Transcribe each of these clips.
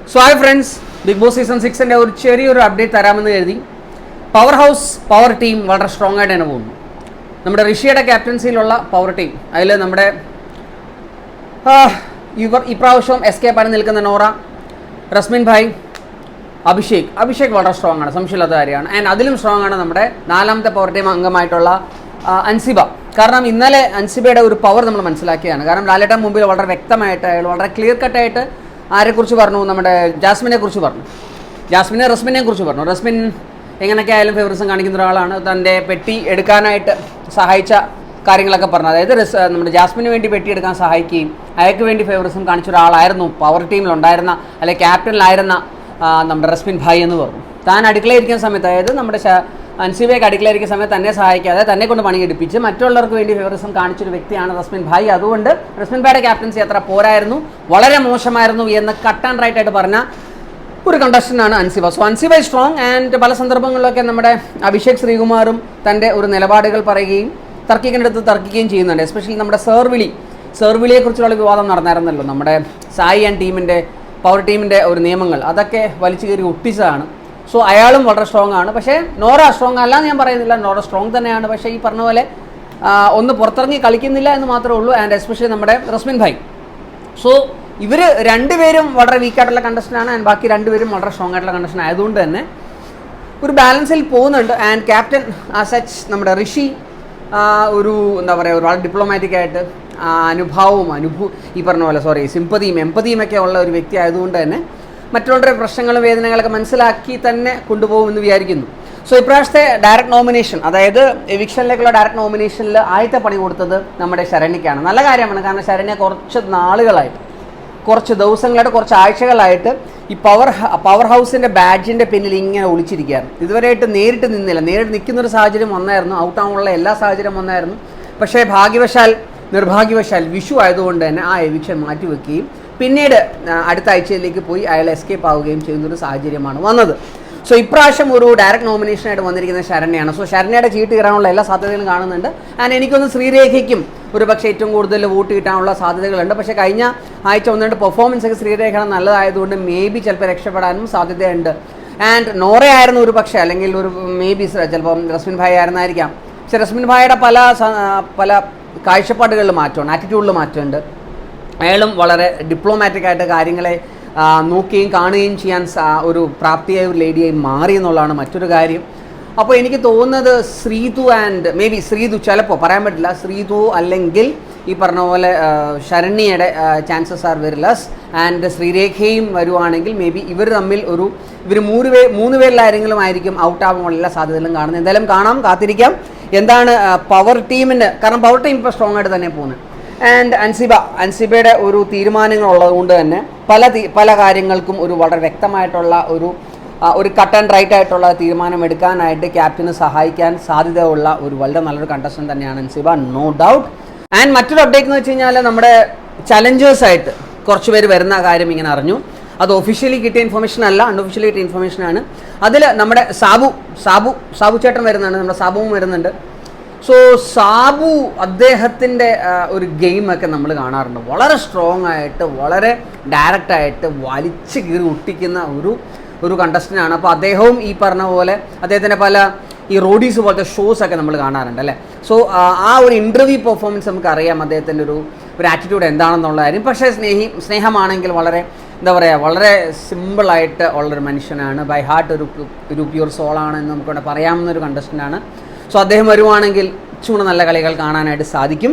So hi friends, Bigg Boss season 6 ഒരു ചെറിയൊരു update തരാമെന്ന് കരുതി. പവർ ടീം വളരെ സ്ട്രോങ് ആയിട്ട് തന്നെ പോകുന്നു. നമ്മുടെ ഋഷിയുടെ ക്യാപ്റ്റൻസിയിലുള്ള പവർ ടീം, അതിൽ നമ്മുടെ ഇപ്രാവശ്യം എസ്കേപ്പ് ആയി നിൽക്കുന്ന നോറ, റസ്മിൻ ഭായ്, അഭിഷേക് വളരെ സ്ട്രോങ് ആണ്, സംശയമില്ലാത്ത കാര്യമാണ്. ആൻഡ് അതിലും സ്ട്രോങ് ആണ് നമ്മുടെ നാലാമത്തെ പവർ ടീം അംഗമായിട്ടുള്ള അൻസിബ. കാരണം ഇന്നലെ അൻസിബയുടെ ഒരു പവർ നമ്മൾ മനസ്സിലാക്കിയാണ്. കാരണം ലാലേട്ടൻ മുമ്പിൽ വളരെ വ്യക്തമായിട്ട് അയാൾ വളരെ ക്ലിയർ കട്ടായിട്ട് ആരെക്കുറിച്ച് പറഞ്ഞു, നമ്മുടെ ജാസ്മിനെ കുറിച്ച് പറഞ്ഞു, റസ്മിനെ കുറിച്ച് പറഞ്ഞു. റസ്മിൻ എങ്ങനെയൊക്കെ ആയാലും ഫേവറിസം കാണിക്കുന്ന ഒരാളാണ്. തൻ്റെ പെട്ടി എടുക്കാനായിട്ട് സഹായിച്ച കാര്യങ്ങളൊക്കെ പറഞ്ഞു. അതായത് നമ്മുടെ ജാസ്മിന് വേണ്ടി പെട്ടി എടുക്കാൻ സഹായിക്കുകയും അയാൾക്ക് വേണ്ടി ഫേവറിസം കാണിച്ച ഒരാളായിരുന്നു പവർ ടീമിലുണ്ടായിരുന്ന അല്ലെങ്കിൽ ക്യാപ്റ്റനിലായിരുന്ന നമ്മുടെ റസ്മിൻ ഭായ് എന്ന് പറഞ്ഞു. താൻ അടുക്കളയിരിക്കുന്ന സമയത്ത്, അതായത് നമ്മുടെ അൻസിബയ്ക്ക് അടുക്കളയിരിക്കുന്ന സമയത്ത് തന്നെ സഹായിക്കാതെ തന്നെ കൊണ്ട് പണിയെടുപ്പിച്ച് മറ്റുള്ളവർക്ക് വേണ്ടി ഫേവറിസം കാണിച്ചൊരു വ്യക്തിയാണ് റസ്മിൻ ഭായ്. അതുകൊണ്ട് റസ്മിൻ ഭായിയുടെ ക്യാപ്റ്റൻസി അത്ര പോരായിരുന്നു, വളരെ മോശമായിരുന്നു എന്ന് കട്ട് ആൻഡ് റൈറ്റ് ആയിട്ട് പറഞ്ഞ ഒരു കണ്ടസ്റ്റൻ്റാണ് Ansiba. So Ansiba is strong. And പല സന്ദർഭങ്ങളിലൊക്കെ നമ്മുടെ അഭിഷേക് ശ്രീകുമാറും തൻ്റെ ഒരു നിലപാടുകൾ പറയുകയും തർക്കിക്കുകയും ചെയ്യുന്നുണ്ട്. എസ്പെഷ്യലി നമ്മുടെ സെർവിളിയെക്കുറിച്ചുള്ള വിവാദം നടന്നായിരുന്നല്ലോ. നമ്മുടെ സായി ആൻഡ് ടീമിൻ്റെ പവർ ടീമിൻ്റെ ഒരു നിയമങ്ങൾ അതൊക്കെ വലിച്ചു കയറി ഒട്ടിച്ചതാണ്. സോ അയാളും വളരെ സ്ട്രോങ് ആണ്. പക്ഷേ നോറ സ്ട്രോങ് അല്ല എന്ന് ഞാൻ പറയുന്നില്ല, നോറ സ്ട്രോങ് തന്നെയാണ്. പക്ഷേ ഈ പറഞ്ഞ പോലെ ഒന്ന് പുറത്തിറങ്ങി കളിക്കുന്നില്ല എന്ന് മാത്രമേ ഉള്ളൂ. ആൻഡ് എസ്പെഷ്യലി നമ്മുടെ റസ്മിൻ ഭായ്. സോ ഇവർ രണ്ടുപേരും വളരെ വീക്കായിട്ടുള്ള കണ്ടസ്റ്റൻ്റാണ്. ആൻഡ് ബാക്കി രണ്ടുപേരും വളരെ സ്ട്രോങ് ആയിട്ടുള്ള കണ്ടസ്റ്റൻ്റ് ആയതുകൊണ്ട് തന്നെ ഒരു ബാലൻസിൽ പോകുന്നുണ്ട്. ആൻഡ് ക്യാപ്റ്റൻ സച്ച് നമ്മുടെ ഋഷി ഒരു എന്താ പറയുക, ഒരു വളരെ ഡിപ്ലോമാറ്റിക് ആയിട്ട് അനുഭാവവും ഈ പറഞ്ഞ പോലെ സിമ്പതിയും ഒക്കെ ഉള്ള ഒരു വ്യക്തി ആയതുകൊണ്ട് തന്നെ മറ്റുള്ളവരുടെ പ്രശ്നങ്ങളും വേദനകളൊക്കെ മനസ്സിലാക്കി തന്നെ കൊണ്ടുപോകുമെന്ന് വിചാരിക്കുന്നു. സോ ഇപ്രാവശ്യത്തെ ഡയറക്റ്റ് നോമിനേഷൻ, അതായത് എവിക്ഷനിലേക്കുള്ള ഡയറക്റ്റ് നോമിനേഷനിൽ ആദ്യത്തെ പണി കൊടുത്തത് നമ്മുടെ ശരണ്യക്കാണ്. നല്ല കാര്യമാണ്. കാരണം ശരണ്യ കുറച്ച് ദിവസങ്ങളായിട്ട് കുറച്ച് ആഴ്ചകളായിട്ട് ഈ പവർ ഹൗസിൻ്റെ ബാഡ്ജിൻ്റെ പിന്നിൽ ഇങ്ങനെ ഒളിച്ചിരിക്കുകയാണ്. ഇതുവരെയായിട്ട് നേരിട്ട് നിൽക്കുന്നൊരു സാഹചര്യം വന്നായിരുന്നു, ഔട്ടാവാനുള്ള എല്ലാ സാഹചര്യം വന്നായിരുന്നു. പക്ഷേ നിർഭാഗ്യവശാൽ വിഷു ആയതുകൊണ്ട് തന്നെ ആ എവിക്ഷൻ മാറ്റിവെക്കുകയും പിന്നീട് അടുത്ത ആഴ്ചയിലേക്ക് പോയി അയാൾ എസ്കേപ്പ് ആവുകയും ചെയ്യുന്നൊരു സാഹചര്യമാണ് വന്നത്. സോ ഇപ്രാവശ്യം ഒരു ഡയറക്റ്റ് നോമിനേഷനായിട്ട് വന്നിരിക്കുന്നത് ശരണ്യാണ്. സോ ശരണ്യയുടെ ചീട്ട് കയറാനുള്ള എല്ലാ സാധ്യതകളും കാണുന്നുണ്ട്. ആൻഡ് എനിക്കൊന്ന് ശ്രീരേഖയ്ക്കും ഒരു പക്ഷേ ഏറ്റവും കൂടുതൽ വോട്ട് കിട്ടാനുള്ള സാധ്യതകളുണ്ട്. പക്ഷേ കഴിഞ്ഞ ആഴ്ച 1-2 പെർഫോമൻസ് ഒക്കെ ശ്രീരേഖ നല്ലതായതുകൊണ്ട് മേ ബി ചിലപ്പോൾ രക്ഷപ്പെടാനും സാധ്യതയുണ്ട്. ആൻഡ് നോറയായിരുന്നു ഒരു പക്ഷേ, അല്ലെങ്കിൽ ഒരു മേ ബി ചിലപ്പോൾ റസ്മിൻ ഭായ് ആയിരുന്നായിരിക്കാം. പക്ഷേ റസ്മിൻ ഭായിയുടെ പല കാഴ്ചപ്പാടുകളിൽ മാറ്റമുണ്ട്, ആറ്റിറ്റ്യൂഡിൽ മാറ്റമുണ്ട്. അയാളും വളരെ ഡിപ്ലോമാറ്റിക് ആയിട്ട് കാര്യങ്ങളെ നോക്കുകയും കാണുകയും ചെയ്യാൻ ഒരു പ്രാപ്തിയായ ഒരു ലേഡിയായി മാറി എന്നുള്ളതാണ് മറ്റൊരു കാര്യം. അപ്പോൾ എനിക്ക് തോന്നുന്നത് Sreethu and maybe Sreethu, ചിലപ്പോൾ പറയാൻ പറ്റില്ല, ശ്രീതു അല്ലെങ്കിൽ ഈ പറഞ്ഞ പോലെ ശരണ്യയുടെ chances are very less. And ശ്രീരേഖയും വരുവാണെങ്കിൽ മേ ബി ഇവർ തമ്മിൽ ഇവർ മൂന്ന് പേരിലാരെങ്കിലും ആയിരിക്കും ഔട്ടാവാനുള്ള എല്ലാ സാധ്യതകളും കാണുന്നത്. എന്തായാലും കാണാം, കാത്തിരിക്കാം എന്താണ് പവർ ടീമിൻ്റെ. കാരണം പവർ ടീം ഇപ്പോൾ സ്ട്രോങ് ആയിട്ട് തന്നെ പോകുന്നത്. ആൻഡ് അൻസിബയുടെ ഒരു തീരുമാനങ്ങൾ ഉള്ളതുകൊണ്ട് തന്നെ പല കാര്യങ്ങൾക്കും ഒരു വളരെ വ്യക്തമായിട്ടുള്ള ഒരു കട്ട് ആൻഡ് റൈറ്റ് ആയിട്ടുള്ള തീരുമാനം എടുക്കാനായിട്ട് ക്യാപ്റ്റന് സഹായിക്കാൻ സാധ്യതയുള്ള ഒരു വളരെ നല്ലൊരു കണ്ടസ്റ്റന്റ് തന്നെയാണ് അൻസിബ, നോ ഡൗട്ട്. ആൻഡ് മറ്റൊരു അപ്ഡേറ്റ് എന്ന് വെച്ച് കഴിഞ്ഞാൽ നമ്മുടെ ചലഞ്ചേഴ്സായിട്ട് കുറച്ച് പേര് വരുന്ന കാര്യം ഇങ്ങനെ അറിഞ്ഞു. അത് ഒഫീഷ്യലി കിട്ടിയ ഇൻഫർമേഷൻ അല്ല, അൺഒഫീഷ്യലി കിട്ടിയ ഇൻഫർമേഷനാണ്. അതിൽ നമ്മുടെ സാബു ചേട്ടൻ വരുന്നുണ്ട്, നമ്മുടെ സാബുവും വരുന്നുണ്ട്. സോ സാബു അദ്ദേഹത്തിൻ്റെ ഒരു ഗെയിമൊക്കെ നമ്മൾ കാണാറുണ്ട്. വളരെ സ്ട്രോങ് ആയിട്ട് വളരെ ഡയറക്റ്റായിട്ട് വലിച്ചു കീറി ഒട്ടിക്കുന്ന ഒരു കണ്ടസ്റ്റൻ്റാണ്. അപ്പോൾ അദ്ദേഹവും ഈ പറഞ്ഞ പോലെ അദ്ദേഹത്തിൻ്റെ പല ഈ റോഡീസ് പോലത്തെ ഷോസൊക്കെ നമ്മൾ കാണാറുണ്ട് അല്ലേ. സോ ആ ഒരു ഇൻ്റർവ്യൂ പെർഫോമൻസ് നമുക്കറിയാം അദ്ദേഹത്തിൻ്റെ ഒരു ആറ്റിറ്റ്യൂഡ് എന്താണെന്നുള്ള കാര്യം. പക്ഷേ സ്നേഹമാണെങ്കിൽ വളരെ എന്താ പറയുക, വളരെ സിമ്പിളായിട്ട് ഉള്ളൊരു മനുഷ്യനാണ്. ബൈ ഹാർട്ട് ഒരു പ്യൂർ സോളാണ് എന്ന് നമുക്കിവിടെ പറയാവുന്നൊരു കണ്ടസ്റ്റൻ്റാണ്. സോ അദ്ദേഹം വരുവാണെങ്കിൽ ചൂട് നല്ല കളികൾ കാണാനായിട്ട് സാധിക്കും.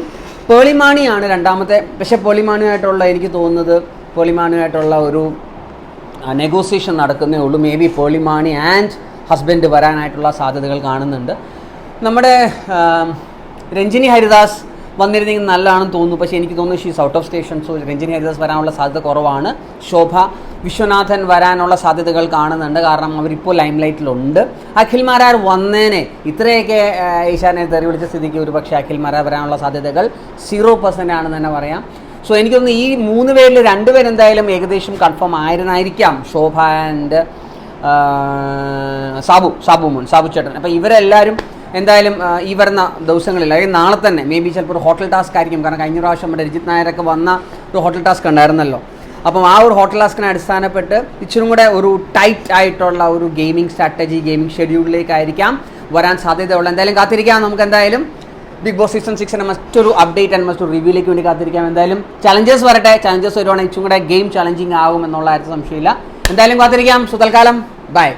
പേളിമാണിയാണ് രണ്ടാമത്തെ. പക്ഷേ എനിക്ക് തോന്നുന്നത് പേളിമാണിയായിട്ടുള്ള ഒരു നെഗോസിയേഷൻ നടക്കുന്നേ ഉള്ളൂ. May be Pearle Maaney and husband വരാനായിട്ടുള്ള സാധ്യതകൾ കാണുന്നുണ്ട്. നമ്മുടെ രഞ്ജിനി ഹരിദാസ് വന്നിരുന്നെങ്കിൽ നല്ലതാണെന്ന് തോന്നുന്നു. പക്ഷേ എനിക്ക് തോന്നുന്നു she's out of station. So Ranjini Haridas വരാനുള്ള സാധ്യത കുറവാണ്. ശോഭ വിശ്വനാഥൻ വരാനുള്ള സാധ്യതകൾ കാണുന്നുണ്ട്. കാരണം അവരിപ്പോൾ ലൈം ലൈറ്റിലുണ്ട്. അഖിൽ മാരാർ വന്നേനെ ഇത്രയൊക്കെ ഏഷ്യാനെ തെറി വിളിച്ച സ്ഥിതിക്ക് ഒരു പക്ഷേ അഖിൽ മാരാർ വരാനുള്ള സാധ്യതകൾ 0% ആണെന്ന് തന്നെ പറയാം. സോ എനിക്കൊന്ന് ഈ 3 പേരിൽ 2 പേരെന്തായാലും ഏകദേശം കൺഫേം ആയിരുന്നായിരിക്കാം, ശോഭ ആൻഡ് സാബു ചേട്ടൻ. അപ്പോൾ ഇവരെല്ലാവരും എന്തായാലും ഈ വരുന്ന ദിവസങ്ങളിൽ, അല്ലെങ്കിൽ നാളെ തന്നെ മേ ബി ചിലപ്പോൾ ഒരു ഹോട്ടൽ ടാസ്ക് ആയിരിക്കും. കാരണം കഴിഞ്ഞ പ്രാവശ്യം നമ്മുടെ രജിത് നായരൊക്കെ വന്ന ഒരു ഹോട്ടൽ ടാസ്ക് ഉണ്ടായിരുന്നല്ലോ. അപ്പം ആ ഒരു ഹോട്ടൽ ടാസ്കിനെ അടിസ്ഥാനപ്പെട്ട് ഇച്ചിരി കൂടെ ഒരു ടൈറ്റ് ആയിട്ടുള്ള ഒരു ഗെയിമിംഗ് സ്ട്രാറ്റജി, ഗെയിമിംഗ് ഷെഡ്യൂളിലേക്കായിരിക്കാം വരാൻ സാധ്യതയുള്ളത്. എന്തായാലും കാത്തിരിക്കാം. നമുക്ക് എന്തായാലും ബിഗ് ബോസ് സീസൺ 6 മറ്റൊരു അപ്ഡേറ്റ് ആൻഡ് മറ്റൊരു റിവ്യൂയിലേക്ക് വേണ്ടി കാത്തിരിക്കാം. എന്തായാലും ചലഞ്ചേഴ്സ് വരട്ടെ. ചലഞ്ചേഴ്സ് വരുവാണെങ്കിൽ ഇച്ചും കൂടെ ഗെയിം ചലഞ്ചിങ് ആകും എന്നുള്ള കാര്യത്തിൽ സംശയമില്ല. എന്തായാലും കാത്തിരിക്കാം. തൽക്കാലം ബൈ.